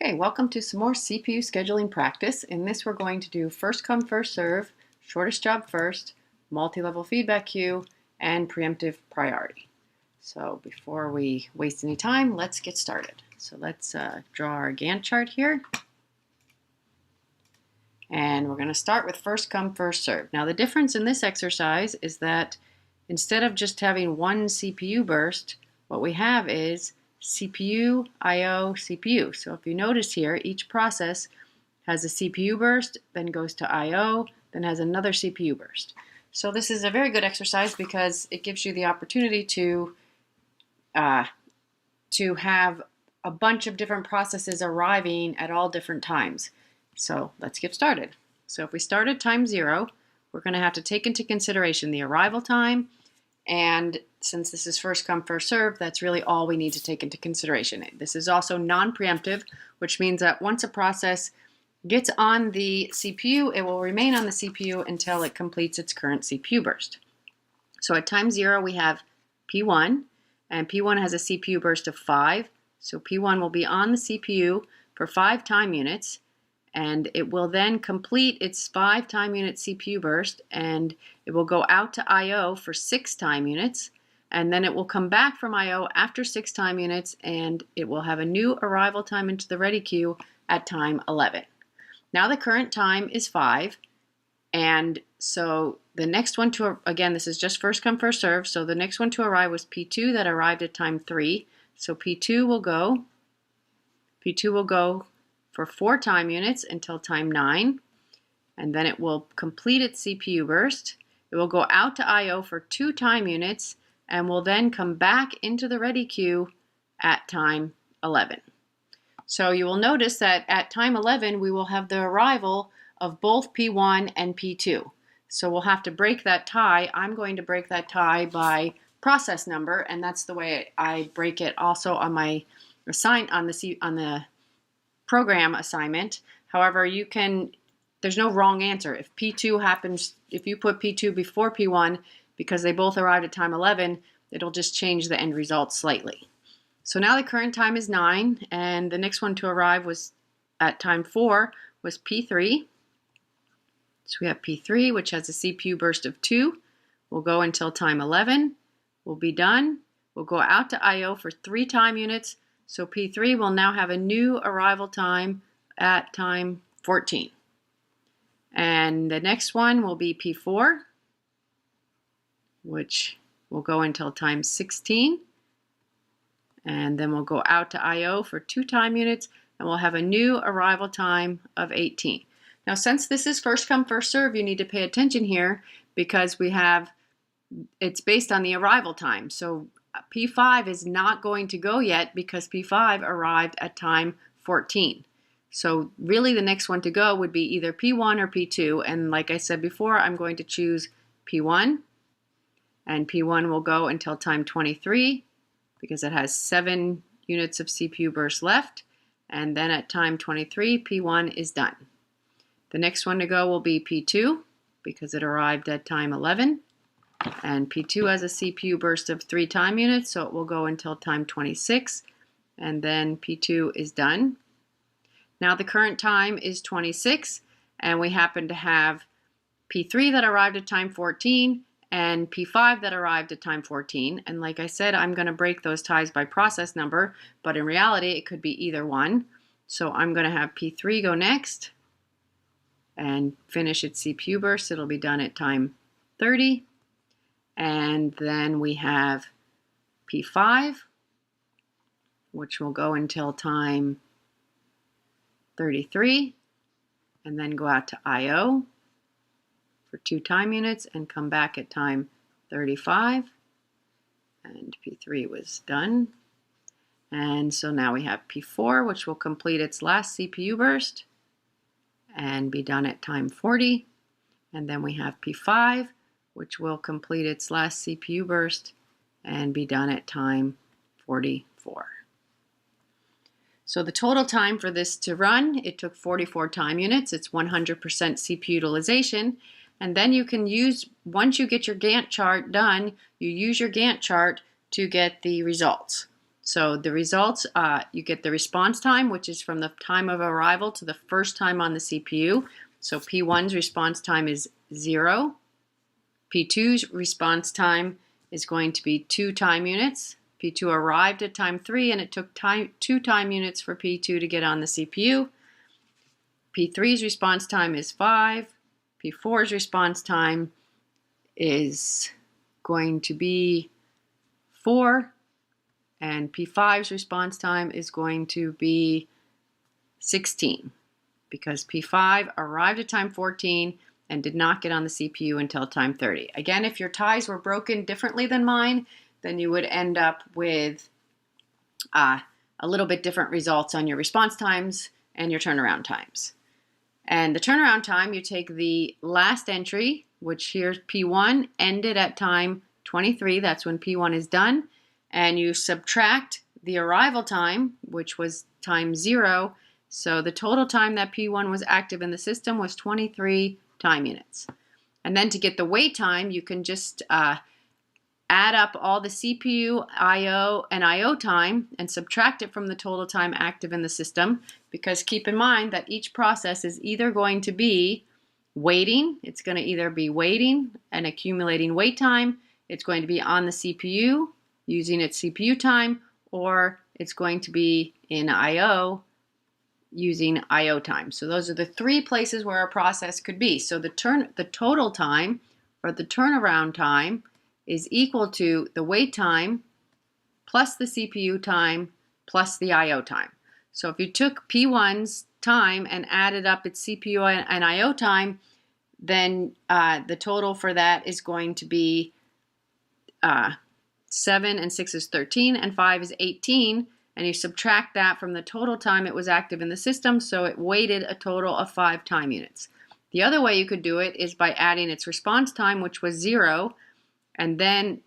Okay, welcome to some more CPU scheduling practice. In this, we're going to do first come, first serve, shortest job first, multi-level feedback queue, and preemptive priority. So before we waste any time, let's get started. So let's draw our Gantt chart here. And we're going to start with first come, first serve. Now the difference in this exercise is that instead of just having one CPU burst, what we have is CPU, IO, CPU. So if you notice here, each process has a CPU burst, then goes to IO, then has another CPU burst. So this is a very good exercise because it gives you the opportunity to have a bunch of different processes arriving at all different times. So let's get started. So if we start at time 0, we're going to have to take into consideration the arrival time. And since this is first come, first serve, that's really all we need to take into consideration. This is also non-preemptive, which means that once a process gets on the CPU, it will remain on the CPU until it completes its current CPU burst. So at time 0, we have P1, and P1 has a CPU burst of 5. So P1 will be on the CPU for 5 time units, and it will then complete its 5 time unit CPU burst, and it will go out to IO for 6 time units, and then it will come back from IO after 6 time units, and it will have a new arrival time into the ready queue at time 11. Now the current time is 5, and so the next one to, again, this is just first come, first serve, so the next one to arrive was P2 that arrived at time 3. So P2 will go for 4 time units until time 9, and then it will complete its CPU burst. It will go out to IO for 2 time units and will then come back into the ready queue at time 11. So you will notice that at time 11 we will have the arrival of both P1 and P2. So we'll have to break that tie. I'm going to break that tie by process number, and that's the way I break it also on my on the program assignment. However, there's no wrong answer. If P2 happens, if you put P2 before P1 because they both arrived at time 11, it'll just change the end result slightly. So now the current time is 9, and the next one to arrive was at time 4 was P3. So we have P3, which has a CPU burst of 2. We'll go until time 11. We'll be done. We'll go out to IO for 3 time units. So P3 will now have a new arrival time at time 14. And the next one will be P4, which will go until time 16. And then we'll go out to IO for 2 time units, and we'll have a new arrival time of 18. Now, since this is first come, first serve, you need to pay attention here because it's based on the arrival time. So P5 is not going to go yet because P5 arrived at time 14. So really the next one to go would be either P1 or P2. And like I said before, I'm going to choose P1. And P1 will go until time 23 because it has 7 units of CPU burst left. And then at time 23, P1 is done. The next one to go will be P2 because it arrived at time 11. And P2 has a CPU burst of 3 time units, so it will go until time 26, and then P2 is done. Now the current time is 26, and we happen to have P3 that arrived at time 14 and P5 that arrived at time 14. And like I said, I'm going to break those ties by process number, but in reality it could be either one. So I'm going to have P3 go next and finish its CPU burst. It'll be done at time 30. And then we have P5, which will go until time 33, and then go out to IO for 2 time units and come back at time 35. And P3 was done. And so now we have P4, which will complete its last CPU burst and be done at time 40. And then we have P5, which will complete its last CPU burst and be done at time 44. So the total time for this to run, it took 44 time units. It's 100% CPU utilization. And then you can use, once you get your Gantt chart done, you use your Gantt chart to get the results. So the results, you get the response time, which is from the time of arrival to the first time on the CPU. So P1's response time is 0. P2's response time is going to be 2 time units. P2 arrived at time 3, and it took 2 time units for P2 to get on the CPU. P3's response time is 5. P4's response time is going to be 4. And P5's response time is going to be 16, because P5 arrived at time 14 and did not get on the CPU until time 30. Again, if your ties were broken differently than mine, then you would end up with a little bit different results on your response times and your turnaround times. And the turnaround time, you take the last entry, which here's P1, ended at time 23. That's when P1 is done. And you subtract the arrival time, which was time 0. So the total time that P1 was active in the system was 23 time units. And then to get the wait time, you can just add up all the CPU, I/O, and I/O time and subtract it from the total time active in the system, because keep in mind that each process is either going to be waiting, it's going to either be waiting and accumulating wait time, it's going to be on the CPU using its CPU time, or it's going to be in I/O using I/O time. So those are the 3 places where a process could be. So the total time, or the turnaround time, is equal to the wait time plus the CPU time plus the I/O time. So if you took P1's time and added up its CPU and I/O time, then the total for that is going to be 7 and 6 is 13 and 5 is 18, and you subtract that from the total time it was active in the system, so it waited a total of 5 time units. The other way you could do it is by adding its response time, which was 0, and then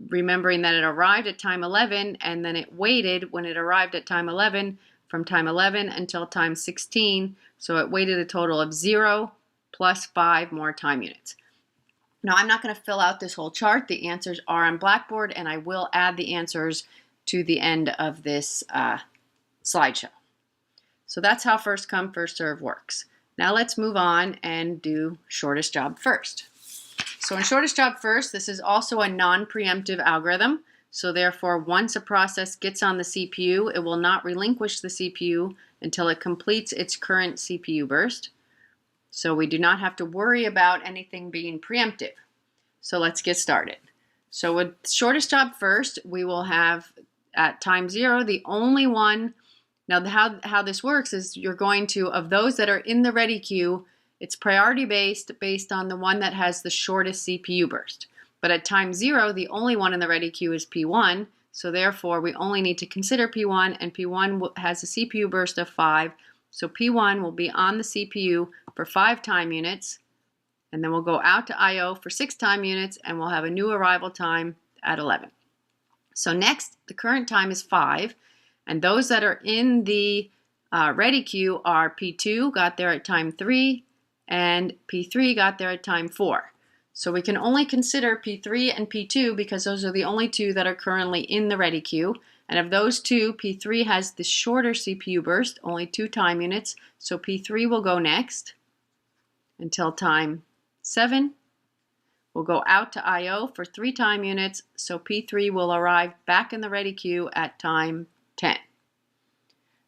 remembering that it arrived at time 11, and then it waited when it arrived at time 11 from time 11 until time 16, so it waited a total of 0 plus 5 more time units. Now, I'm not going to fill out this whole chart. The answers are on Blackboard, and I will add the answers to the end of this slideshow. So that's how first come, first serve works. Now let's move on and do shortest job first. So in shortest job first, this is also a non-preemptive algorithm. So therefore, once a process gets on the CPU, it will not relinquish the CPU until it completes its current CPU burst. So we do not have to worry about anything being preemptive. So let's get started. So with shortest job first, we will have at time 0, the only one. Now how this works is you're going to, of those that are in the ready queue, it's priority based on the one that has the shortest CPU burst. But at time 0, the only one in the ready queue is P1. So therefore, we only need to consider P1, and P1 has a CPU burst of 5. So P1 will be on the CPU for 5 time units, and then we'll go out to I/O for 6 time units, and we'll have a new arrival time at 11. So next, the current time is 5, and those that are in the ready queue are P2, got there at time 3, and P3 got there at time 4. So we can only consider P3 and P2 because those are the only 2 that are currently in the ready queue. And of those 2, P3 has the shorter CPU burst, only 2 time units, so P3 will go next until time 7. We'll go out to I/O for 3 time units, so P3 will arrive back in the ready queue at time 10.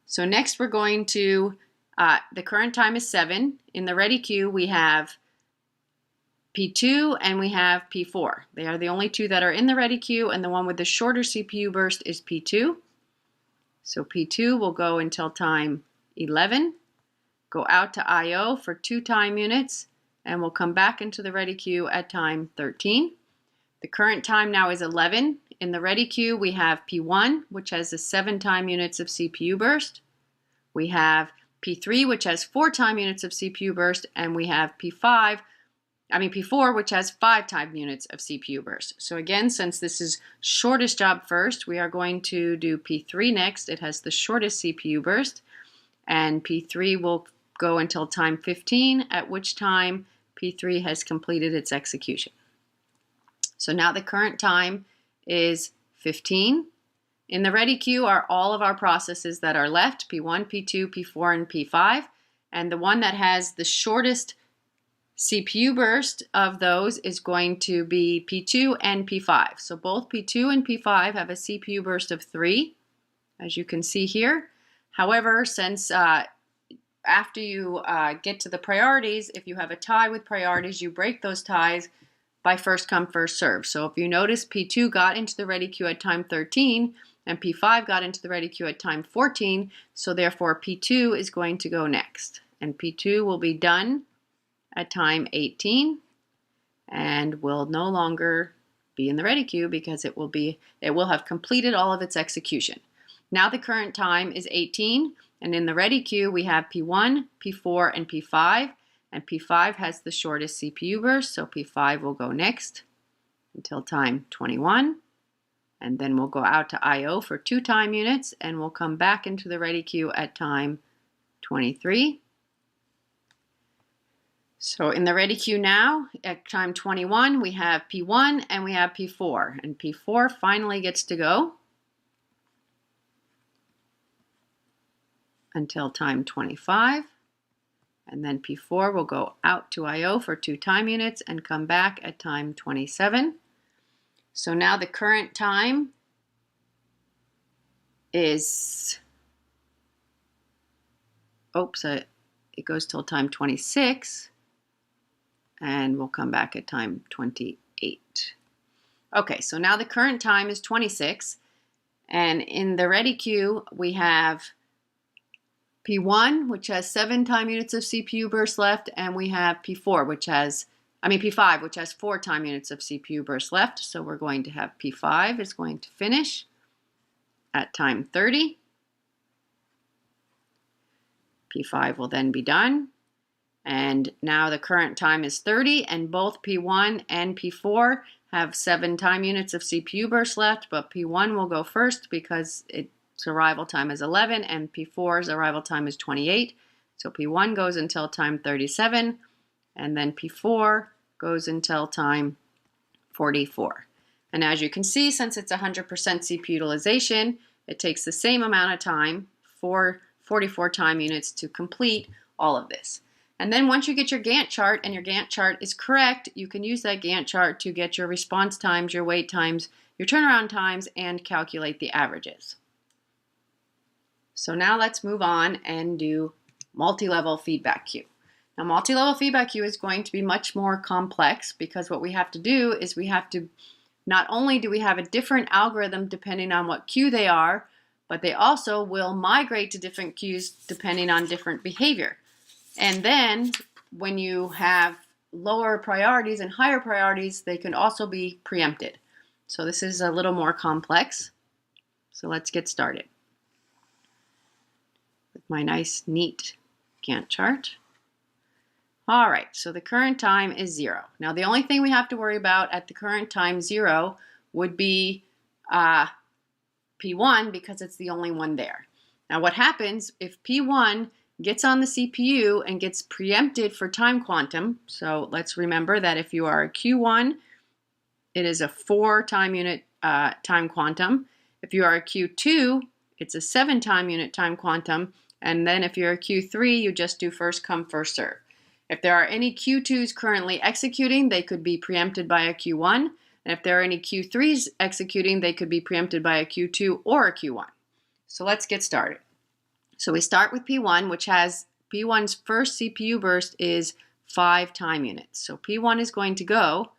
So next we're going to, the current time is 7. In the ready queue we have P2 and we have P4. They are the only 2 that are in the ready queue, and the one with the shorter CPU burst is P2. So P2 will go until time 11, go out to I/O for 2 time units, and we'll come back into the ready queue at time 13. The current time now is 11. In the ready queue we have P1, which has the 7 time units of CPU burst. We have P3, which has 4 time units of CPU burst, and we have P4, which has 5 time units of CPU burst. So again, since this is shortest job first, we are going to do P3 next. It has the shortest CPU burst, and P3 will go until time 15, at which time P3 has completed its execution. So now the current time is 15. In the ready queue are all of our processes that are left, P1, P2, P4, and P5. And the one that has the shortest CPU burst of those is going to be P2 and P5. So both P2 and P5 have a CPU burst of 3, as you can see here. However, since after you get to the priorities, if you have a tie with priorities, you break those ties by first come, first serve. So if you notice, P2 got into the ready queue at time 13, and P5 got into the ready queue at time 14, so therefore P2 is going to go next. And P2 will be done at time 18 and will no longer be in the ready queue because it will have completed all of its execution. Now the current time is 18, and in the ready queue we have P1, P4, and P5, and P5 has the shortest CPU burst, so P5 will go next until time 21. And then we'll go out to I/O for 2 time units, and we'll come back into the ready queue at time 23. So in the ready queue now, at time 21, we have P1 and we have P4. And P4 finally gets to go until time 25. And then P4 will go out to I/O for 2 time units and come back at time 27. So now the current time is, it goes till time 26, and we'll come back at time 28. Okay, so now the current time is 26, and in the ready queue we have P1, which has 7 time units of CPU burst left, and we have P5, which has 4 time units of CPU burst left. So we're going to have P5 is going to finish at time 30. P5 will then be done. And now the current time is 30, and both P1 and P4 have 7 time units of CPU burst left, but P1 will go first because its arrival time is 11, and P4's arrival time is 28. So P1 goes until time 37, and then P4 goes until time 44. And as you can see, since it's 100% CPU utilization, it takes the same amount of time, 44 time units, to complete all of this. And then once you get your Gantt chart and your Gantt chart is correct, you can use that Gantt chart to get your response times, your wait times, your turnaround times, and calculate the averages. So now let's move on and do multi-level feedback queue. Now, multi-level feedback queue is going to be much more complex because what we have to do is not only do we have a different algorithm depending on what queue they are, but they also will migrate to different queues depending on different behavior. And then when you have lower priorities and higher priorities, they can also be preempted. So this is a little more complex. So let's get started with my nice, neat Gantt chart. All right, so the current time is 0. Now, the only thing we have to worry about at the current time 0 would be P1 because it's the only one there. Now, what happens if P1 gets on the CPU and gets preempted for time quantum? So let's remember that if you are a Q1, it is a 4 time unit time quantum. If you are a Q2, it's a 7 time unit time quantum. And then if you're a Q3, you just do first come, first serve. If there are any Q2s currently executing, they could be preempted by a Q1. And if there are any Q3s executing, they could be preempted by a Q2 or a Q1. So let's get started. So we start with P1, which has P1's first CPU burst is 5 time units. So P1 is going to go,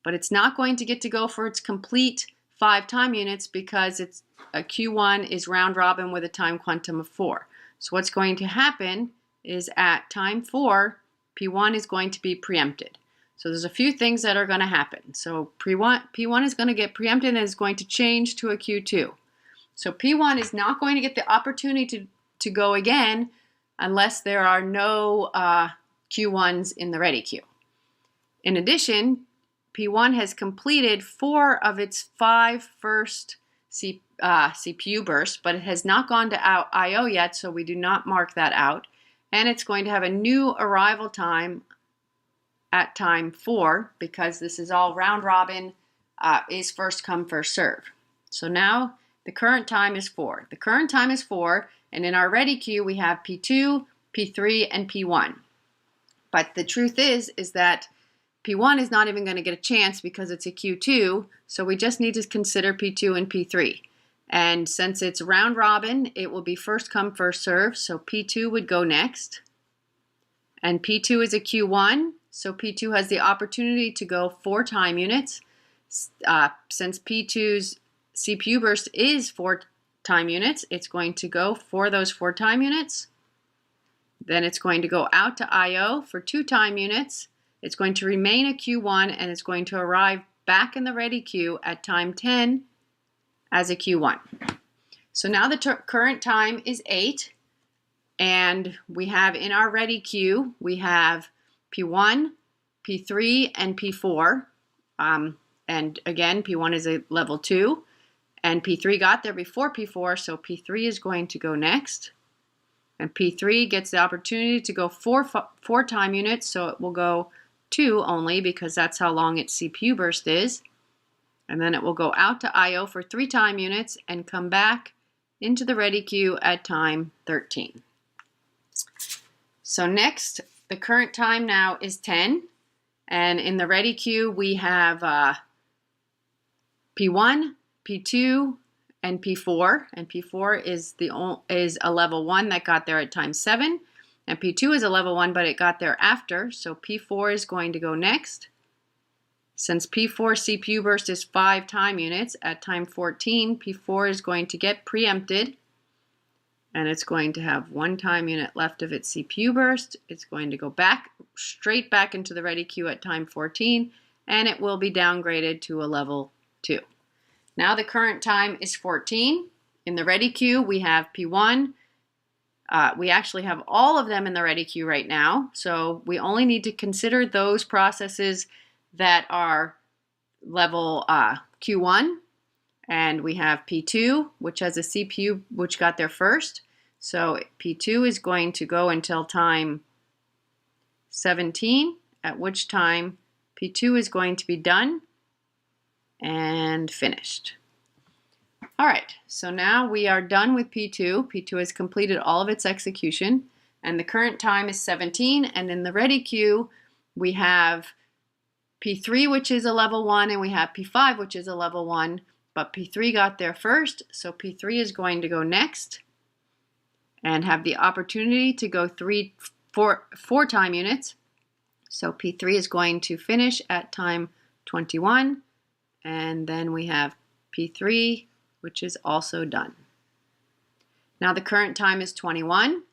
but it's not going to get to go for its complete 5 time units because it's a Q1 is round robin with a time quantum of 4. So what's going to happen is at time 4, P1 is going to be preempted. So there's a few things that are going to happen. So P1 is going to get preempted and is going to change to a Q2. So P1 is not going to get the opportunity to go again unless there are no Q1s in the ready queue. In addition, P1 has completed 4 of its 5 first CPU bursts, but it has not gone to I/O yet, so we do not mark that out. And it's going to have a new arrival time at time 4 because this is all round robin, is first come, first serve. So now the current time is 4. The current time is 4, and in our ready queue we have P2, P3, and P1. But the truth is that P1 is not even going to get a chance because it's a Q2, so we just need to consider P2 and P3. And since it's round robin, it will be first come, first serve, so P2 would go next. And P2 is a Q1, so P2 has the opportunity to go 4 time units. Since P2's CPU burst is 4 time units, it's going to go for those 4 time units. Then it's going to go out to I/O for 2 time units. It's going to remain a Q1, and it's going to arrive back in the ready queue at time 10 as a Q1. So now the current time is 8, and we have in our ready queue, we have P1, P3, and P4. And again, P1 is a level 2, and P3 got there before P4, so P3 is going to go next. And P3 gets the opportunity to go 4 time units, so it will go 2 only because that's how long its CPU burst is. And then it will go out to I/O for 3 time units and come back into the ready queue at time 13. So next, the current time now is 10. And in the ready queue, we have P1, P2, and P4. And P4 is a level 1 that got there at time 7. And P2 is a level 1, but it got there after. So P4 is going to go next. Since P4 CPU burst is 5 time units, at time 14, P4 is going to get preempted. And it's going to have 1 time unit left of its CPU burst. It's going to go straight back into the ready queue at time 14, and it will be downgraded to a level 2. Now the current time is 14. In the ready queue, we have P1. We actually have all of them in the ready queue right now, so we only need to consider those processes that are level Q1. And we have P2, which has a CPU which got there first. So P2 is going to go until time 17, at which time P2 is going to be done and finished. All right, so now we are done with P2. P2 has completed all of its execution, and the current time is 17. And in the ready queue, we have P3, which is a level 1, and we have P5, which is a level 1. But P3 got there first, so P3 is going to go next and have the opportunity to go 4 time units. So P3 is going to finish at time 21, and then we have P3, which is also done. Now the current time is 21.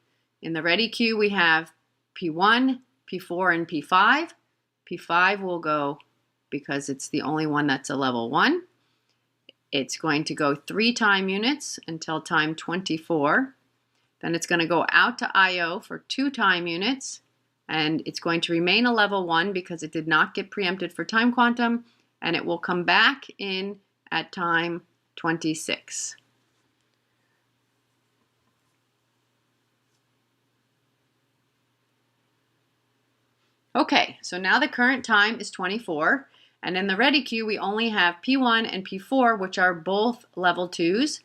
In the ready queue, we have P1, P4, and P5. P5 will go, because it's the only one that's a level 1. It's going to go 3 time units until time 24. Then it's going to go out to I/O for 2 time units, and it's going to remain a level 1 because it did not get preempted for time quantum, and it will come back in at time 26. Okay, so now the current time is 24. And in the ready queue, we only have P1 and P4, which are both level 2s,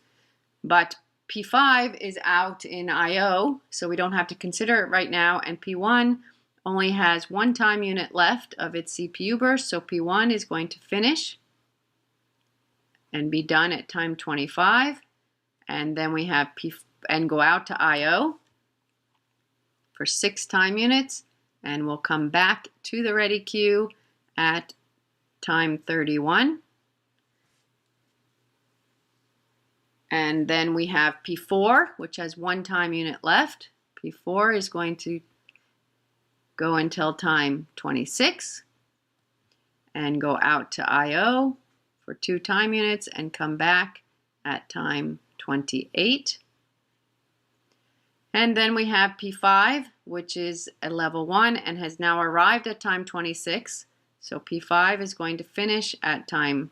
but P5 is out in I/O, so we don't have to consider it right now, and P1 only has 1 time unit left of its CPU burst, so P1 is going to finish and be done at time 25, and then we have and go out to I/O for 6 time units, and we'll come back to the ready queue at time 31. And then we have P4, which has 1 time unit left. P4 is going to go until time 26 and go out to I/O for 2 time units and come back at time 28. And then we have P5, which is a level 1 and has now arrived at time 26. So P5 is going to finish at time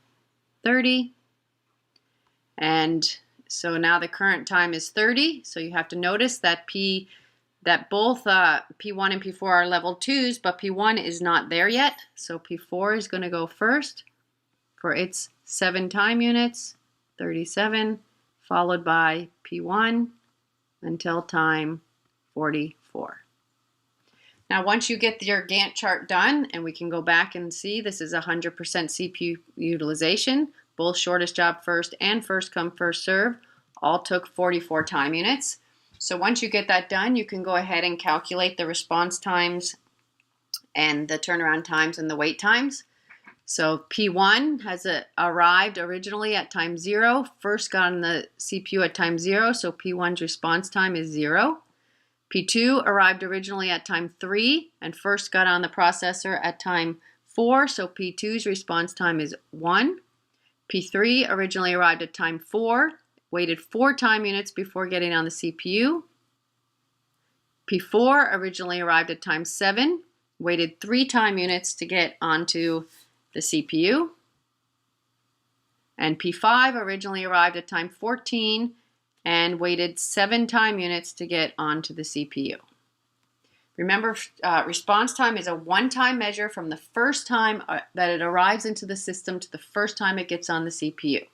30. And so now the current time is 30. So you have to notice that both P1 and P4 are level 2s, but P1 is not there yet. So P4 is going to go first for its 7 time units, 37, followed by P1 until time 44. Now, once you get your Gantt chart done, and we can go back and see this is 100% CPU utilization, both shortest job first and first come, first serve, all took 44 time units. So once you get that done, you can go ahead and calculate the response times and the turnaround times and the wait times. So P1 has arrived originally at time 0, first got on the CPU at time 0, so P1's response time is 0. P2 arrived originally at time 3 and first got on the processor at time 4, so P2's response time is 1. P3 originally arrived at time 4, waited 4 time units before getting on the CPU. P4 originally arrived at time 7, waited 3 time units to get onto the CPU. And P5 originally arrived at time 14 and waited 7 time units to get onto the CPU. Remember, response time is a one-time measure from the first time that it arrives into the system to the first time it gets on the CPU.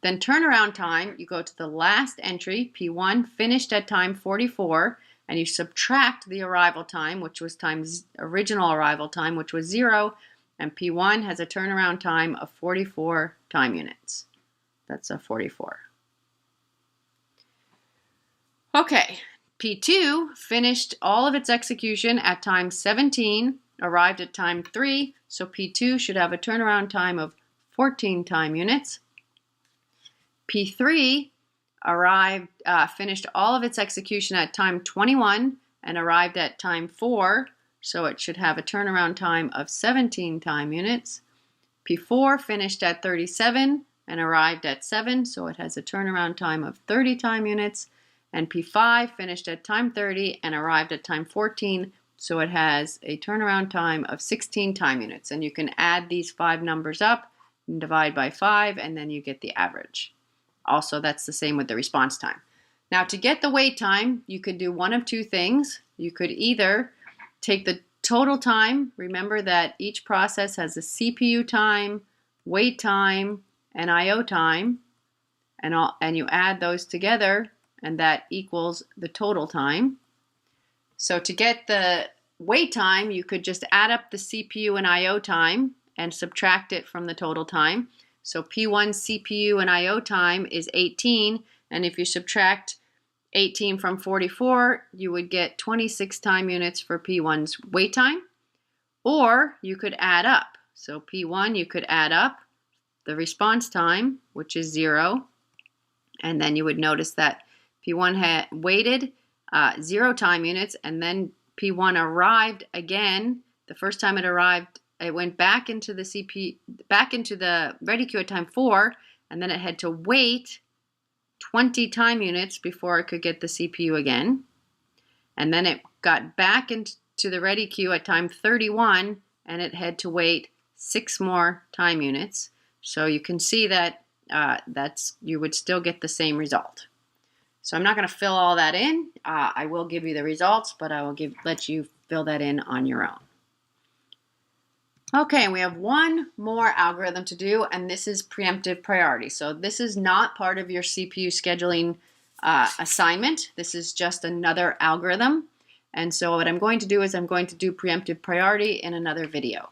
Then turnaround time, you go to the last entry, P1 finished at time 44, and you subtract the arrival time, which was original arrival time, which was 0, and P1 has a turnaround time of 44 time units. That's a 44. Okay, P2 finished all of its execution at time 17, arrived at time 3, so P2 should have a turnaround time of 14 time units. P3 finished all of its execution at time 21 and arrived at time 4, so it should have a turnaround time of 17 time units. P4 finished at 37 and arrived at 7, so it has a turnaround time of 30 time units. And P5 finished at time 30 and arrived at time 14, so it has a turnaround time of 16 time units. And you can add these 5 numbers up and divide by 5, and then you get the average. Also, that's the same with the response time. Now, to get the wait time, you could do one of 2 things. You could either take the total time. Remember that each process has a CPU time, wait time, and I/O time, and you add those together, and that equals the total time. So to get the wait time, you could just add up the CPU and I/O time and subtract it from the total time. So P1 CPU and I/O time is 18, and if you subtract 18 from 44, you would get 26 time units for P1's wait time. Or you could add up. So P1, you could add up the response time, which is 0, and then you would notice that P1 had waited 0 time units, and then P1 arrived again. The first time it arrived, it went back into the ready queue at time 4, and then it had to wait 20 time units before it could get the CPU again. And then it got back into the ready queue at time 31, and it had to wait 6 more time units. So you can see that you would still get the same result. So I'm not going to fill all that in. I will give you the results, but I will let you fill that in on your own. Okay, we have one more algorithm to do, and this is preemptive priority. So this is not part of your CPU scheduling assignment. This is just another algorithm. And so what I'm going to do is I'm going to do preemptive priority in another video.